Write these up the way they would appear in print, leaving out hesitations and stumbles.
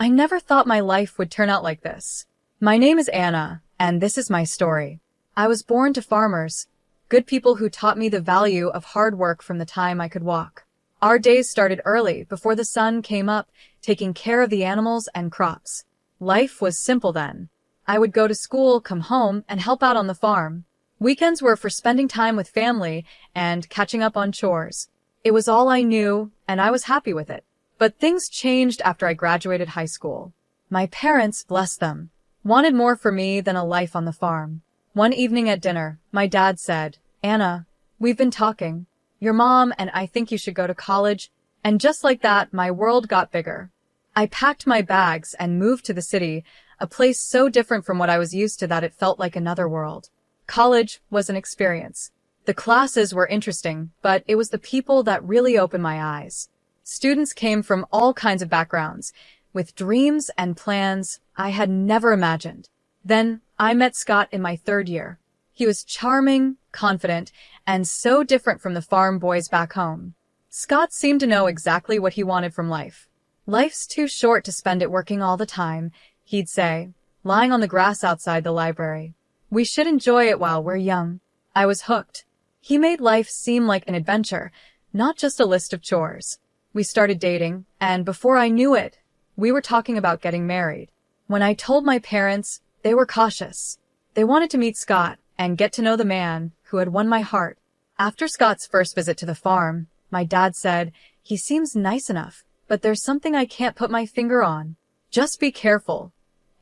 I never thought my life would turn out like this. My name is Anna, and this is my story. I was born to farmers, good people who taught me the value of hard work from the time I could walk. Our days started early, before the sun came up, taking care of the animals and crops. Life was simple then. I would go to school, come home, and help out on the farm. Weekends were for spending time with family and catching up on chores. It was all I knew, and I was happy with it. But things changed after I graduated high school. My parents, bless them, wanted more for me than a life on the farm. One evening at dinner, my dad said, "Anna, we've been talking. Your mom and I think you should go to college." And just like that, my world got bigger. I packed my bags and moved to the city, a place so different from what I was used to that it felt like another world. College was an experience. The classes were interesting, but it was the people that really opened my eyes. Students came from all kinds of backgrounds, with dreams and plans I had never imagined. Then I met Scott in my third year. He was charming, confident, and so different from the farm boys back home. Scott seemed to know exactly what he wanted from life. "Life's too short to spend it working all the time," he'd say, lying on the grass outside the library. "We should enjoy it while we're young." I was hooked. He made life seem like an adventure, not just a list of chores. We started dating, and before I knew it, we were talking about getting married. When I told my parents, they were cautious. They wanted to meet Scott and get to know the man who had won my heart. After Scott's first visit to the farm, my dad said, "He seems nice enough, but there's something I can't put my finger on. Just be careful,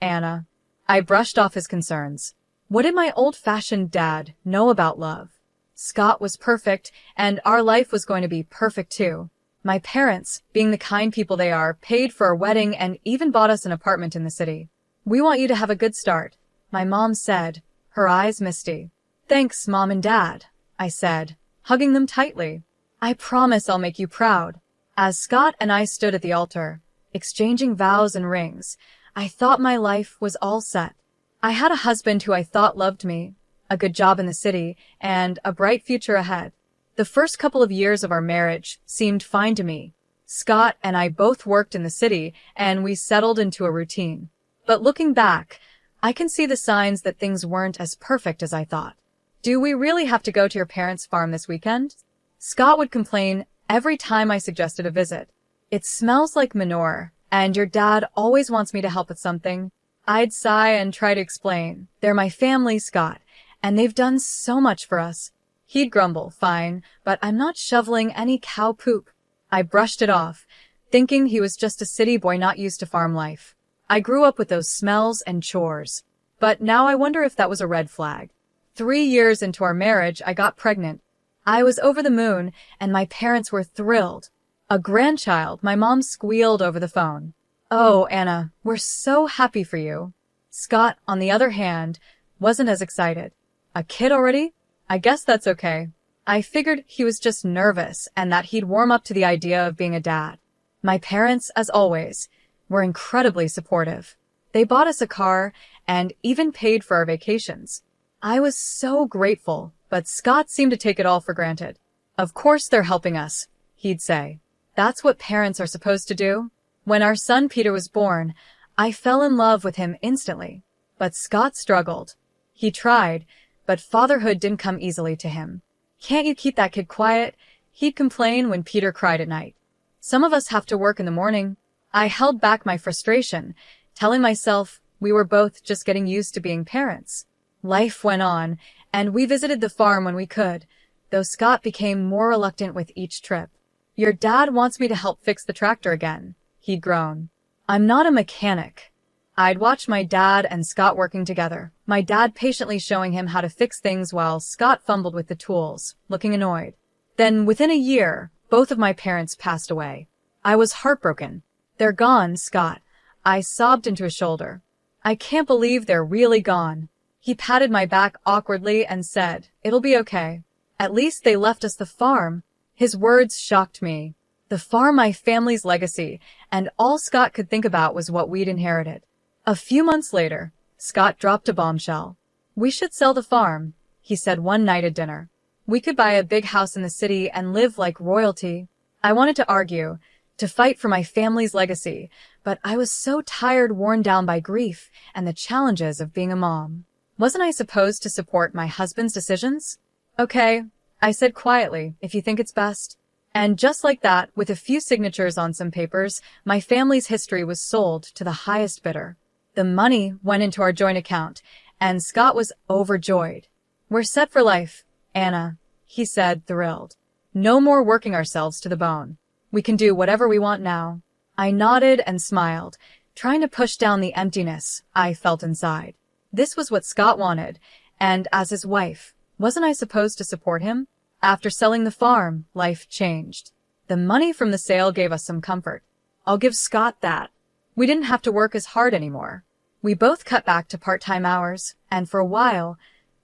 Anna." I brushed off his concerns. What did my old-fashioned dad know about love? Scott was perfect, and our life was going to be perfect too. My parents, being the kind people they are, paid for our wedding and even bought us an apartment in the city. "We want you to have a good start," my mom said, her eyes misty. "Thanks, Mom and Dad," I said, hugging them tightly. "I promise I'll make you proud." As Scott and I stood at the altar, exchanging vows and rings, I thought my life was all set. I had a husband who I thought loved me, a good job in the city, and a bright future ahead. The first couple of years of our marriage seemed fine to me. Scott and I both worked in the city, and we settled into a routine. But looking back, I can see the signs that things weren't as perfect as I thought. "Do we really have to go to your parents' farm this weekend?" Scott would complain every time I suggested a visit. "It smells like manure, and your dad always wants me to help with something." I'd sigh and try to explain, "They're my family, Scott, and they've done so much for us." He'd grumble, "Fine, but I'm not shoveling any cow poop." I brushed it off, thinking he was just a city boy not used to farm life. I grew up with those smells and chores. But now I wonder if that was a red flag. 3 years into our marriage, I got pregnant. I was over the moon, and my parents were thrilled. "A grandchild," my mom squealed over the phone. "Oh, Anna, we're so happy for you." Scott, on the other hand, wasn't as excited. "A kid already? I guess that's okay." I figured he was just nervous and that he'd warm up to the idea of being a dad. My parents, as always, were incredibly supportive. They bought us a car and even paid for our vacations. I was so grateful, but Scott seemed to take it all for granted. "Of course they're helping us," he'd say. "That's what parents are supposed to do." When our son Peter was born, I fell in love with him instantly. But Scott struggled. He tried, but fatherhood didn't come easily to him. "Can't you keep that kid quiet?" he'd complain when Peter cried at night. "Some of us have to work in the morning." I held back my frustration, telling myself we were both just getting used to being parents. Life went on, and we visited the farm when we could, though Scott became more reluctant with each trip. "Your dad wants me to help fix the tractor again," he'd groan. "I'm not a mechanic." I'd watch my dad and Scott working together, my dad patiently showing him how to fix things while Scott fumbled with the tools, looking annoyed. Then, within a year, both of my parents passed away. I was heartbroken. "They're gone, Scott." I sobbed into his shoulder. "I can't believe they're really gone." He patted my back awkwardly and said, "It'll be okay. At least they left us the farm." His words shocked me. The farm, my family's legacy, and all Scott could think about was what we'd inherited. A few months later, Scott dropped a bombshell. "We should sell the farm," he said one night at dinner. "We could buy a big house in the city and live like royalty." I wanted to argue, to fight for my family's legacy, but I was so tired, worn down by grief and the challenges of being a mom. Wasn't I supposed to support my husband's decisions? Okay, I said quietly, if you think it's best. And just like that, with a few signatures on some papers, my family's history was sold to the highest bidder. The money went into our joint account, and Scott was overjoyed. We're set for life, Anna, he said, thrilled. No more working ourselves to the bone. We can do whatever we want now. I nodded and smiled, trying to push down the emptiness I felt inside. This was what Scott wanted, and as his wife, wasn't I supposed to support him? After selling the farm, life changed. The money from the sale gave us some comfort. I'll give Scott that. We didn't have to work as hard anymore. We both cut back to part-time hours, and for a while,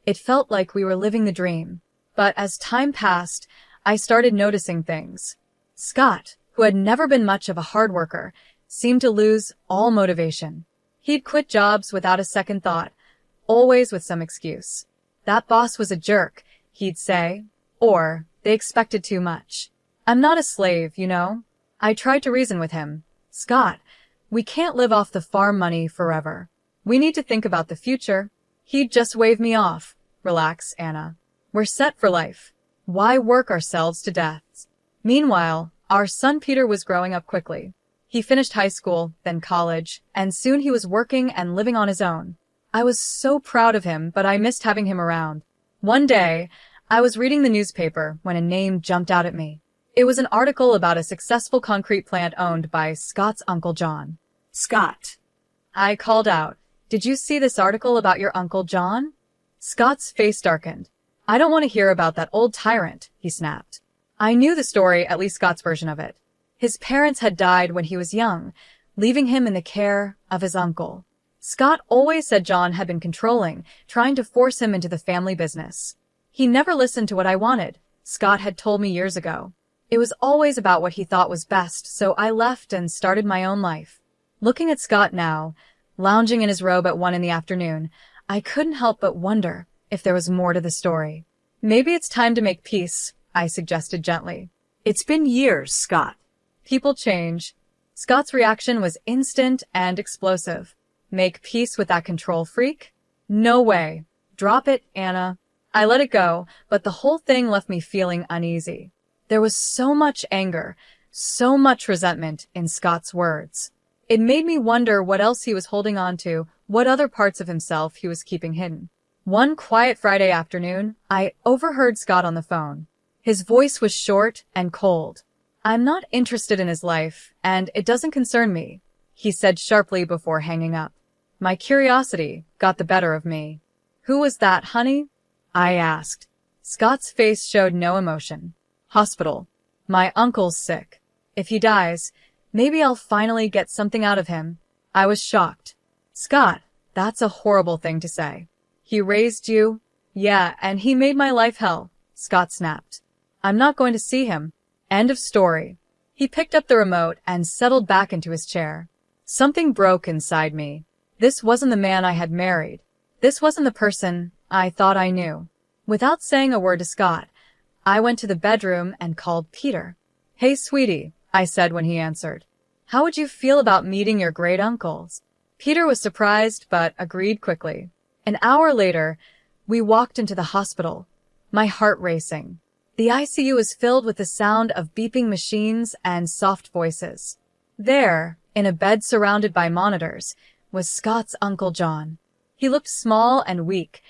it felt like we were living the dream. But as time passed, I started noticing things. Scott, who had never been much of a hard worker, seemed to lose all motivation. He'd quit jobs without a second thought, always with some excuse. That boss was a jerk, he'd say, or they expected too much. I'm not a slave, you know. I tried to reason with him. Scott, we can't live off the farm money forever. We need to think about the future. He'd just wave me off. Relax, Anna. We're set for life. Why work ourselves to death? Meanwhile, our son Peter was growing up quickly. He finished high school, then college, and soon he was working and living on his own. I was so proud of him, but I missed having him around. One day, I was reading the newspaper when a name jumped out at me. It was an article about a successful concrete plant owned by Scott's Uncle John. Scott, I called out, did you see this article about your Uncle John? Scott's face darkened. I don't want to hear about that old tyrant, he snapped. I knew the story, at least Scott's version of it. His parents had died when he was young, leaving him in the care of his uncle. Scott always said John had been controlling, trying to force him into the family business. He never listened to what I wanted, Scott had told me years ago. It was always about what he thought was best, so I left and started my own life. Looking at Scott now, lounging in his robe at 1 p.m, I couldn't help but wonder if there was more to the story. Maybe it's time to make peace, I suggested gently. It's been years, Scott. People change. Scott's reaction was instant and explosive. Make peace with that control freak? No way. Drop it, Anna. I let it go, but the whole thing left me feeling uneasy. There was so much anger, so much resentment in Scott's words. It made me wonder what else he was holding on to, what other parts of himself he was keeping hidden. One quiet Friday afternoon, I overheard Scott on the phone. His voice was short and cold. I'm not interested in his life, and it doesn't concern me, he said sharply before hanging up. My curiosity got the better of me. Who was that, honey? I asked. Scott's face showed no emotion. Hospital. My uncle's sick. If he dies, maybe I'll finally get something out of him. I was shocked. Scott, that's a horrible thing to say. He raised you? Yeah, and he made my life hell, Scott snapped. I'm not going to see him. End of story. He picked up the remote and settled back into his chair. Something broke inside me. This wasn't the man I had married. This wasn't the person I thought I knew. Without saying a word to Scott, I went to the bedroom and called Peter. Hey, sweetie, I said when he answered. How would you feel about meeting your great uncles? Peter was surprised but agreed quickly. An hour later, we walked into the hospital, my heart racing. The ICU was filled with the sound of beeping machines and soft voices. There, in a bed surrounded by monitors, was Scott's Uncle John. He looked small and weak,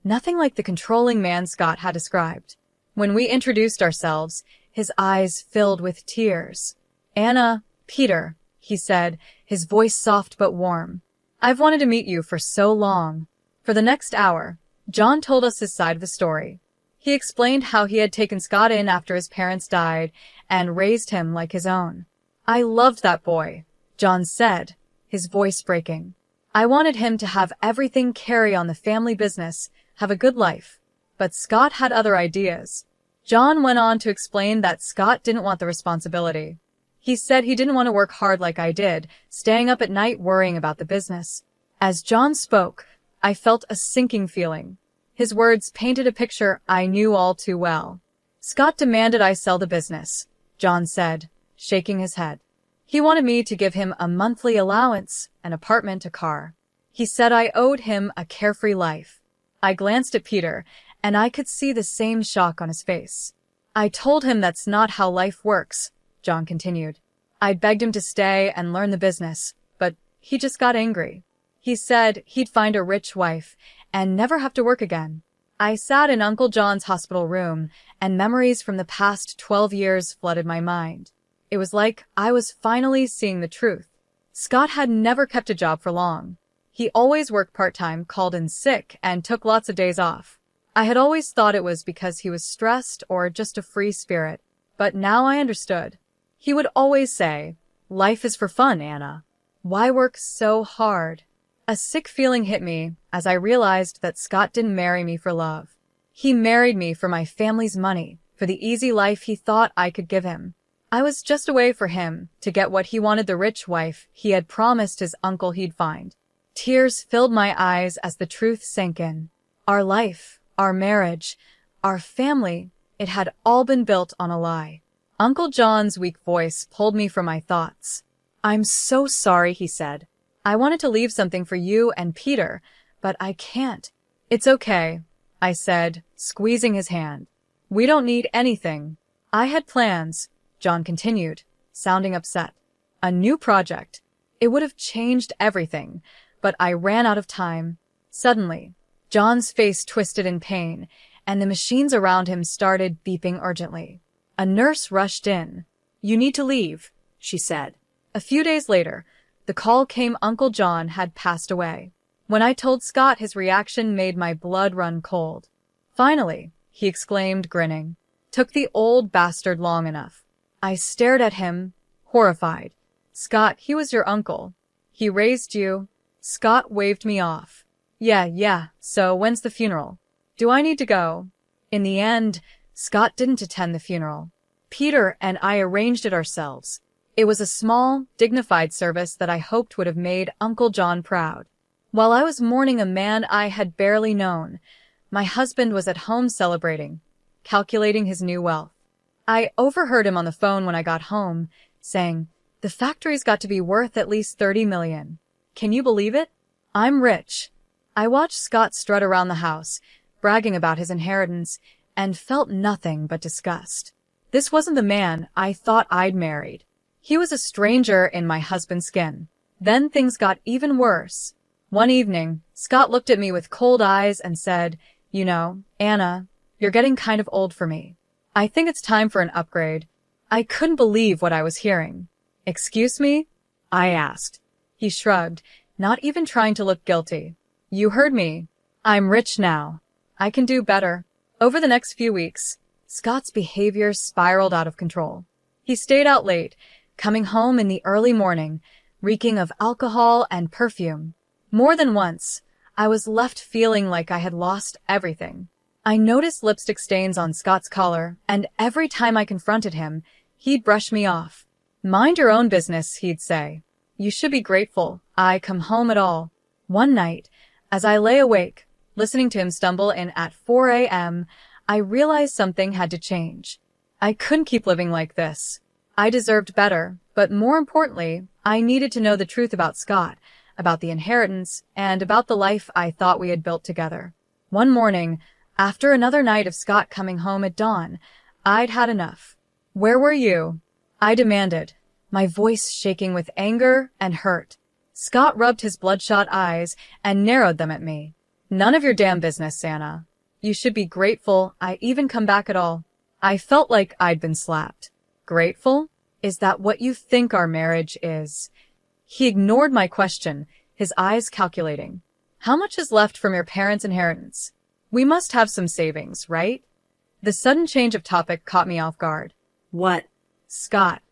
nothing like the controlling man Scott had described. When we introduced ourselves, his eyes filled with tears. Anna, Peter, he said, his voice soft but warm. I've wanted to meet you for so long. For the next hour, John told us his side of the story. He explained how he had taken Scott in after his parents died and raised him like his own. I loved that boy, John said, his voice breaking. I wanted him to have everything, carry on the family business, have a good life. But Scott had other ideas. John went on to explain that Scott didn't want the responsibility. He said he didn't want to work hard like I did, staying up at night worrying about the business. As John spoke, I felt a sinking feeling. His words painted a picture I knew all too well. Scott demanded I sell the business, John said, shaking his head. He wanted me to give him a monthly allowance, an apartment, a car. He said I owed him a carefree life. I glanced at Peter, and I could see the same shock on his face. I told him that's not how life works, John continued. I begged him to stay and learn the business, but he just got angry. He said he'd find a rich wife and never have to work again. I sat in Uncle John's hospital room, and memories from the past 12 years flooded my mind. It was like I was finally seeing the truth. Scott had never kept a job for long. He always worked part-time, called in sick, and took lots of days off. I had always thought it was because he was stressed or just a free spirit, but now I understood. He would always say, "Life is for fun, Anna. Why work so hard?" A sick feeling hit me as I realized that Scott didn't marry me for love. He married me for my family's money, for the easy life he thought I could give him. I was just a way for him to get what he wanted, the rich wife he had promised his uncle he'd find. Tears filled my eyes as the truth sank in. Our life, our marriage, our family, it had all been built on a lie. Uncle John's weak voice pulled me from my thoughts. "I'm so sorry," he said. "I wanted to leave something for you and Peter, but I can't." "It's okay," I said, squeezing his hand. "We don't need anything." "I had plans," John continued, sounding upset. "A new project. It would have changed everything, but I ran out of time." Suddenly, John's face twisted in pain, and the machines around him started beeping urgently. A nurse rushed in. "You need to leave," she said. A few days later, the call came. Uncle John had passed away. When I told Scott, his reaction made my blood run cold. "Finally," he exclaimed, grinning. "Took the old bastard long enough." I stared at him, horrified. "Scott, he was your uncle. He raised you." Scott waved me off. Yeah, so when's the funeral? Do I need to go?" In the end, Scott didn't attend the funeral. Peter and I arranged it ourselves. It was a small, dignified service that I hoped would have made Uncle John proud. While I was mourning a man I had barely known, my husband was at home celebrating, calculating his new wealth. I overheard him on the phone when I got home, saying, "The factory's got to be worth at least $30 million. Can you believe it? I'm rich." I watched Scott strut around the house, bragging about his inheritance, and felt nothing but disgust. This wasn't the man I thought I'd married. He was a stranger in my husband's skin. Then things got even worse. One evening, Scott looked at me with cold eyes and said, "You know, Anna, you're getting kind of old for me. I think it's time for an upgrade." I couldn't believe what I was hearing. "Excuse me?" I asked. He shrugged, not even trying to look guilty. "You heard me. I'm rich now. I can do better." Over the next few weeks, Scott's behavior spiraled out of control. He stayed out late, coming home in the early morning, reeking of alcohol and perfume. More than once, I was left feeling like I had lost everything. I noticed lipstick stains on Scott's collar, and every time I confronted him, he'd brush me off. "Mind your own business," he'd say. "You should be grateful I come home at all." One night, as I lay awake, listening to him stumble in at 4 a.m., I realized something had to change. I couldn't keep living like this. I deserved better, but more importantly, I needed to know the truth about Scott, about the inheritance, and about the life I thought we had built together. One morning, after another night of Scott coming home at dawn, I'd had enough. "Where were you?" I demanded, my voice shaking with anger and hurt. Scott rubbed his bloodshot eyes and narrowed them at me. "None of your damn business, Anna. You should be grateful I even come back at all." I felt like I'd been slapped. "Grateful? Is that what you think our marriage is?" He ignored my question, his eyes calculating. "How much is left from your parents' inheritance? We must have some savings, right?" The sudden change of topic caught me off guard. "What?" "Scott,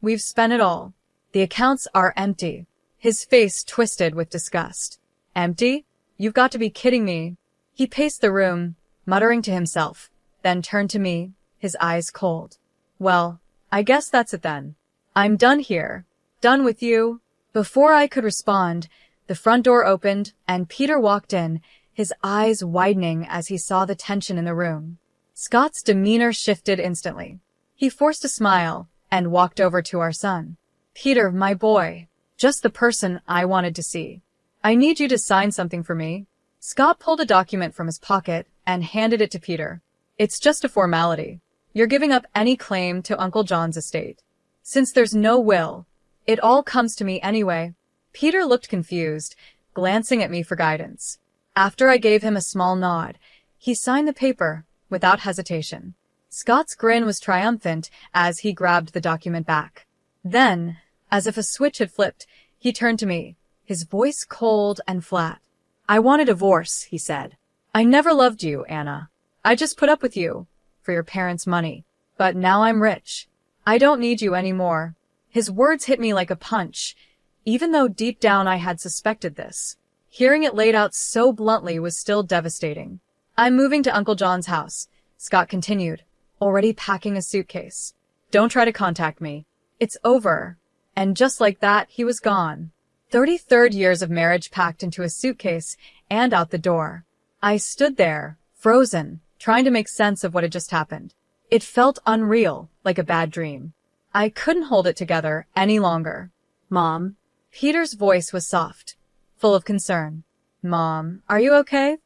we've spent it all. The accounts are empty." His face twisted with disgust. "Empty? You've got to be kidding me." He paced the room, muttering to himself, then turned to me, his eyes cold. "Well, I guess that's it then. I'm done here. Done with you." Before I could respond, the front door opened and Peter walked in, his eyes widening as he saw the tension in the room. Scott's demeanor shifted instantly. He forced a smile and walked over to our son. Peter, my boy. Just the person I wanted to see. I need you to sign something for me. Scott pulled a document from his pocket and handed it to Peter. It's just a formality. You're giving up any claim to Uncle John's estate. Since there's no will, it all comes to me anyway. Peter looked confused, glancing at me for guidance. After I gave him a small nod, he signed the paper without hesitation. Scott's grin was triumphant as he grabbed the document back. Then, as if a switch had flipped, he turned to me, his voice cold and flat. I want a divorce, he said. I never loved you, Anna. I just put up with you for your parents' money. But now I'm rich. I don't need you anymore. His words hit me like a punch, even though deep down I had suspected this. Hearing it laid out so bluntly was still devastating. I'm moving to Uncle John's house, Scott continued, already packing a suitcase. Don't try to contact me. It's over. And just like that, he was gone. 33 years of marriage packed into a suitcase and out the door. I stood there, frozen, trying to make sense of what had just happened. It felt unreal, like a bad dream. I couldn't hold it together any longer. Mom? Peter's voice was soft, full of concern. Mom, are you okay?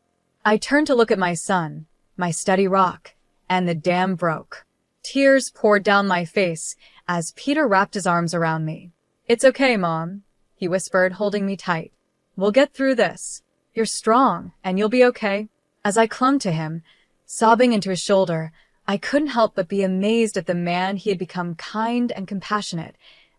I turned to look at my son, my steady rock, and the dam broke. Tears poured down my face as Peter wrapped his arms around me. It's okay, Mom, he whispered, holding me tight. We'll get through this. You're strong, and you'll be okay. As I clung to him, sobbing into his shoulder, I couldn't help but be amazed at the man he had become, kind and compassionate,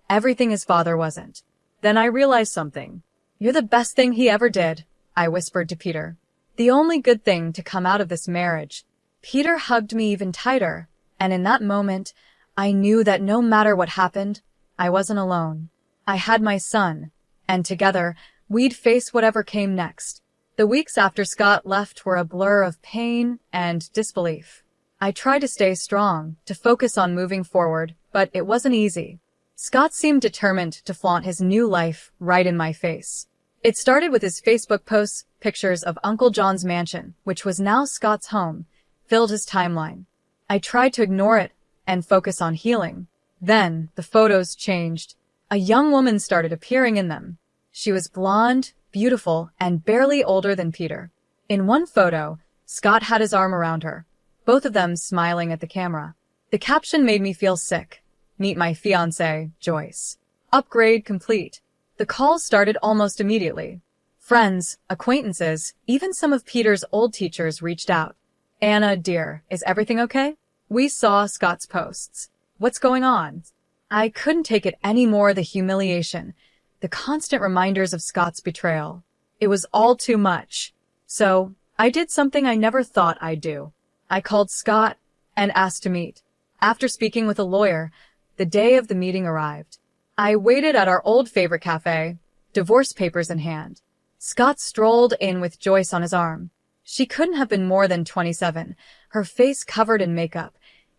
everything his father wasn't. Then I realized something. You're the best thing he ever did, I whispered to Peter. The only good thing to come out of this marriage. Peter hugged me even tighter, and in that moment, I knew that no matter what happened, I wasn't alone. I had my son, and together, we'd face whatever came next. The weeks after Scott left were a blur of pain and disbelief. I tried to stay strong, to focus on moving forward, but it wasn't easy. Scott seemed determined to flaunt his new life right in my face. It started with his Facebook posts, pictures of Uncle John's mansion, which was now Scott's home, filled his timeline. I tried to ignore it and focus on healing. Then, the photos changed. A young woman started appearing in them. She was blonde, beautiful, and barely older than Peter. In one photo, Scott had his arm around her, both of them smiling at the camera. The caption made me feel sick. Meet my fiancée, Joyce. Upgrade complete. The calls started almost immediately. Friends, acquaintances, even some of Peter's old teachers reached out. Anna, dear, is everything okay? We saw Scott's posts. What's going on? I couldn't take it anymore, the humiliation, the constant reminders of Scott's betrayal. It was all too much. So, I did something I never thought I'd do. I called Scott and asked to meet. After speaking with a lawyer, the day of the meeting arrived. I waited at our old favorite cafe, divorce papers in hand. Scott strolled in with Joyce on his arm. She couldn't have been more than 27, her face covered in makeup,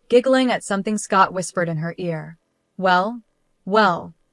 giggling at something Scott whispered in her ear. Well,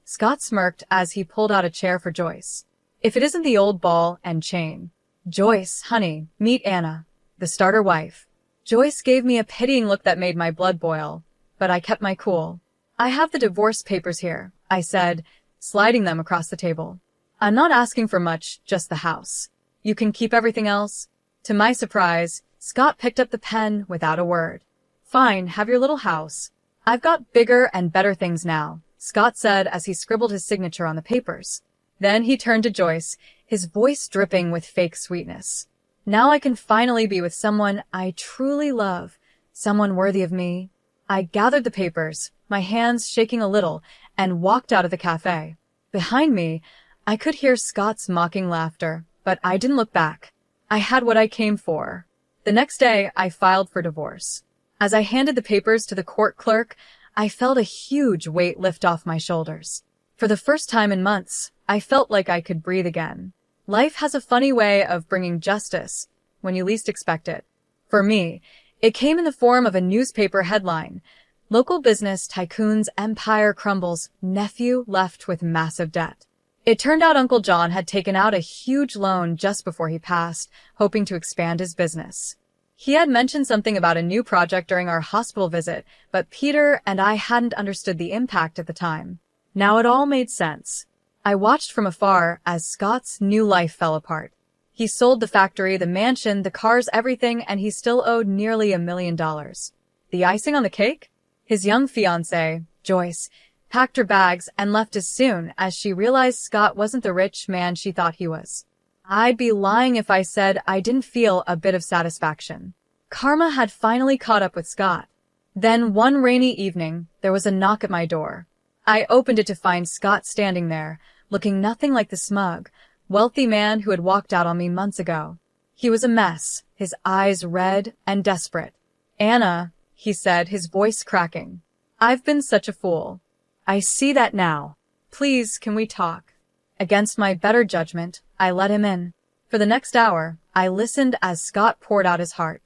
Scott smirked as he pulled out a chair for Joyce. If it isn't the old ball and chain. Joyce, honey, meet Anna, the starter wife. Joyce gave me a pitying look that made my blood boil, but I kept my cool. I have the divorce papers here, I said, sliding them across the table. I'm not asking for much, just the house. You can keep everything else. To my surprise, Scott picked up the pen without a word. Fine, have your little house. I've got bigger and better things now, Scott said as he scribbled his signature on the papers. Then he turned to Joyce, his voice dripping with fake sweetness. Now I can finally be with someone I truly love, someone worthy of me. I gathered the papers, my hands shaking a little, and walked out of the cafe. Behind me, I could hear Scott's mocking laughter, but I didn't look back. I had what I came for. The next day, I filed for divorce. As I handed the papers to the court clerk, I felt a huge weight lift off my shoulders. For the first time in months, I felt like I could breathe again. Life has a funny way of bringing justice when you least expect it. For me, it came in the form of a newspaper headline. Local business tycoon's empire crumbles, nephew left with massive debt. It turned out Uncle John had taken out a huge loan just before he passed, hoping to expand his business. He had mentioned something about a new project during our hospital visit, but Peter and I hadn't understood the impact at the time. Now it all made sense. I watched from afar as Scott's new life fell apart. He sold the factory, the mansion, the cars, everything, and he still owed nearly $1 million. The icing on the cake? His young fiancée, Joyce, packed her bags and left as soon as she realized Scott wasn't the rich man she thought he was. I'd be lying if I said I didn't feel a bit of satisfaction. Karma had finally caught up with Scott. Then one rainy evening, there was a knock at my door. I opened it to find Scott standing there, looking nothing like the smug, wealthy man who had walked out on me months ago. He was a mess, his eyes red and desperate. "Anna," he said, his voice cracking. "I've been such a fool. I see that now. Please, can we talk?" Against my better judgment, I let him in. For the next hour, I listened as Scott poured out his heart.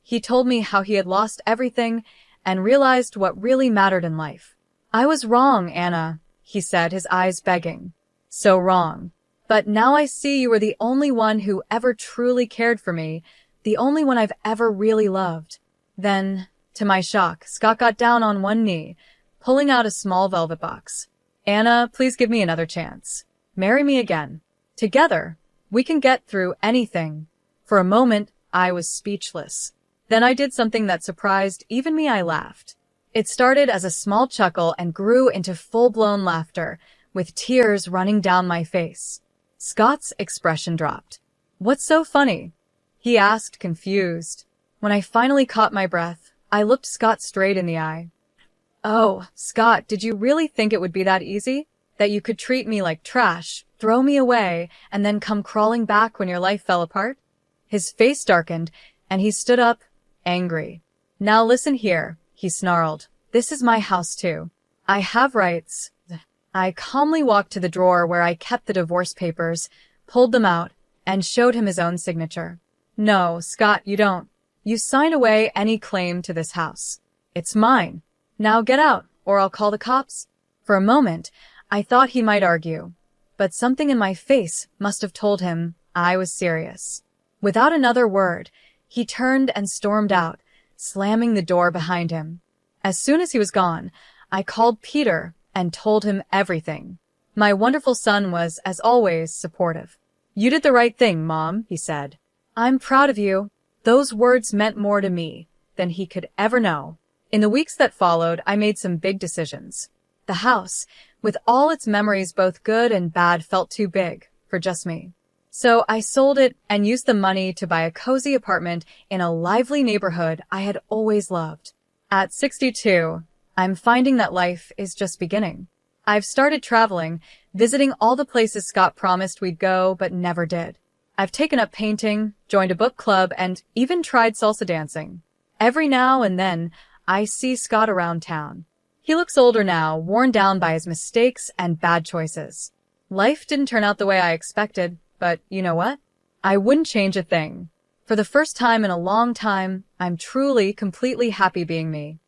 He told me how he had lost everything and realized what really mattered in life. "I was wrong, Anna," he said, his eyes begging. "So wrong. But now I see you were the only one who ever truly cared for me, the only one I've ever really loved." Then, to my shock, Scott got down on one knee, pulling out a small velvet box. "Anna, please give me another chance. Marry me again. Together, we can get through anything." For a moment, I was speechless. Then I did something that surprised even me. I laughed. It started as a small chuckle and grew into full-blown laughter, with tears running down my face. Scott's expression dropped. "What's so funny?" he asked, confused. When I finally caught my breath, I looked Scott straight in the eye. "Oh, Scott, did you really think it would be that easy? That you could treat me like trash, throw me away, and then come crawling back when your life fell apart?" His face darkened, and he stood up, angry. "Now listen here," he snarled. "This is my house too. I have rights." I calmly walked to the drawer where I kept the divorce papers, pulled them out, and showed him his own signature. "No, Scott, you don't. You sign away any claim to this house. It's mine. Now get out, or I'll call the cops." For a moment, I thought he might argue, but something in my face must have told him I was serious. Without another word, he turned and stormed out, slamming the door behind him. As soon as he was gone, I called Peter and told him everything. My wonderful son was, as always, supportive. "You did the right thing, Mom," he said. "I'm proud of you." Those words meant more to me than he could ever know. In the weeks that followed, I made some big decisions. The house, with all its memories both good and bad, felt too big for just me. So I sold it and used the money to buy a cozy apartment in a lively neighborhood I had always loved. At 62, I'm finding that life is just beginning. I've started traveling, visiting all the places Scott promised we'd go but never did. I've taken up painting, joined a book club, and even tried salsa dancing. Every now and then, I see Scott around town. He looks older now, worn down by his mistakes and bad choices. Life didn't turn out the way I expected, but you know what? I wouldn't change a thing. For the first time in a long time, I'm truly, completely happy being me.